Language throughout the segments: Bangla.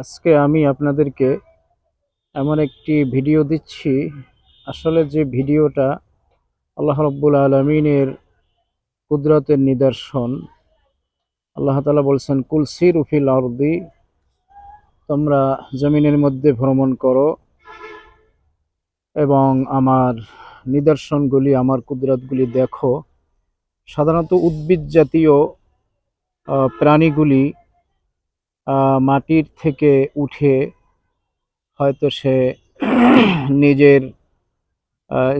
আজকে আমি আপনাদেরকে এমন একটি ভিডিও দিচ্ছি। আসলে যে ভিডিওটা আল্লাহ রাব্বুল আলামিনের কুদরতের নিদর্শন। আল্লাহ তাআলা বলছেন, কুল সিরু ফিল আরদি, তোমরা জমিনের মধ্যে ভ্রমণ করো এবং আমার নিদর্শনগুলি, আমার কুদরতগুলি দেখো। সাধারণত উদ্ভিদ জাতীয় প্রাণীগুলি মাটির থেকে উঠে হয়তো সে নিজের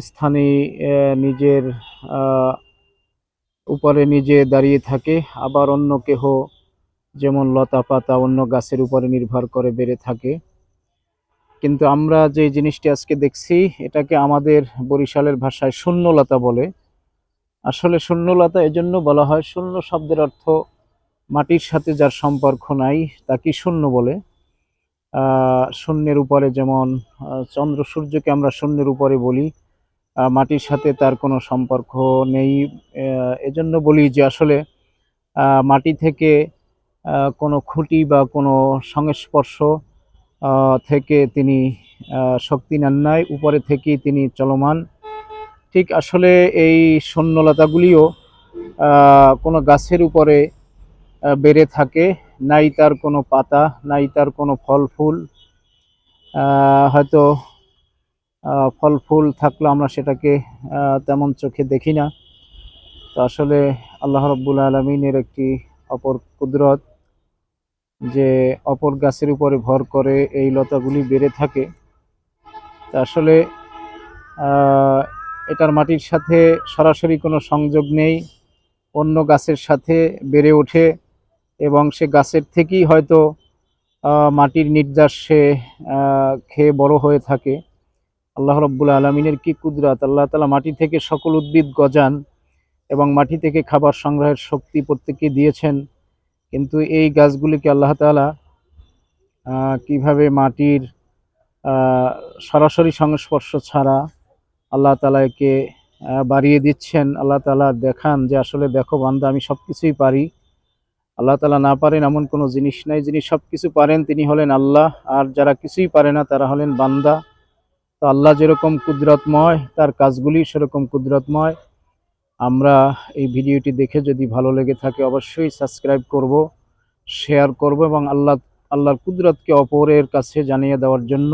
স্থানে নিজের উপরে নিজে দাঁড়িয়ে থাকে, আবার অন্য কেহ যেমন লতা পাতা অন্য গাছের উপরে নির্ভর করে বেড়ে থাকে। কিন্তু আমরা যে জিনিসটি আজকে দেখছি, এটাকে আমাদের বরিশালের ভাষায় শূন্যলতা বলে। আসলে শূন্যলতা এজন্য বলা হয়, শূন্য শব্দের অর্থ মাটির সাথে যার সম্পর্ক নাই তাকে শূন্য বলে। শূন্যের উপরে যেমন চন্দ্র সূর্যকে আমরা শূন্যের উপরে বলি, মাটির সাথে তার কোনো সম্পর্ক নেই। এজন্য বলি যে আসলে মাটি থেকে কোনো খুঁটি বা কোনো সংস্পর্শ থেকে তিনি শক্তি নেন নাই, উপরে থেকেই তিনি চলমান। ঠিক আসলে এই শূন্যলতাগুলিও কোনো গাছের উপরে বেড়ে থাকে, নাই তার কোনো পাতা, নাই তার কোনো ফল ফুল। হয়তো ফল ফুল থাকলে আমরা সেটাকে তেমন চোখে দেখি না। তো আসলে আল্লাহ রাব্বুল আলামিনের একটি অপর কুদরত যে অপর গাছের উপরে ভর করে এই লতাগুলি বেড়ে থাকে। তা আসলে এটার মাটির সাথে সরাসরি কোনো সংযোগ নেই, অন্য গাছের সাথে বেড়ে ওঠে এবং সে গাছের থেকেই হয়তো মাটির নির্যাস সে খেয়ে বড় হয়ে থাকে। আল্লাহ রাব্বুল আলামিনের কি কুদরত! আল্লাহ তাআলা মাটি থেকে সকল উদ্ভিদ গজান এবং মাটি থেকে খাবার সংগ্রহের শক্তি প্রত্যেককে দিয়েছেন। কিন্তু এই গাছগুলিকে আল্লাহ তাআলা কিভাবে মাটির সরাসরি সংস্পর্শ ছাড়া আল্লাহ তাআলা একে বাড়িয়ে দিচ্ছেন। আল্লাহ তাআলা দেখান যে আসলে দেখো বান্দা, আমি সব কিছুই পারি। আল্লাহ তাআলা না পারেন এমন কোনো জিনিস নাই। যিনি সব কিছু পারেন তিনি হলেন আল্লাহ, আর যারা কিছুই পারে না তারা হলেন বান্দা। তো আল্লাহ যেরকম কুদরতময়, তার কাজগুলি সেরকম কুদরতময়। আমরা এই ভিডিওটি দেখে যদি ভালো লেগে থাকে অবশ্যই সাবস্ক্রাইব করব, শেয়ার করব এবং আল্লাহর কুদরতকে অপরের কাছে জানিয়ে দেওয়ার জন্য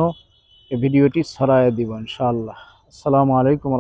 এই ভিডিওটি ছড়ায় দিব ইনশাআল্লাহ। আসসালামু আলাইকুম।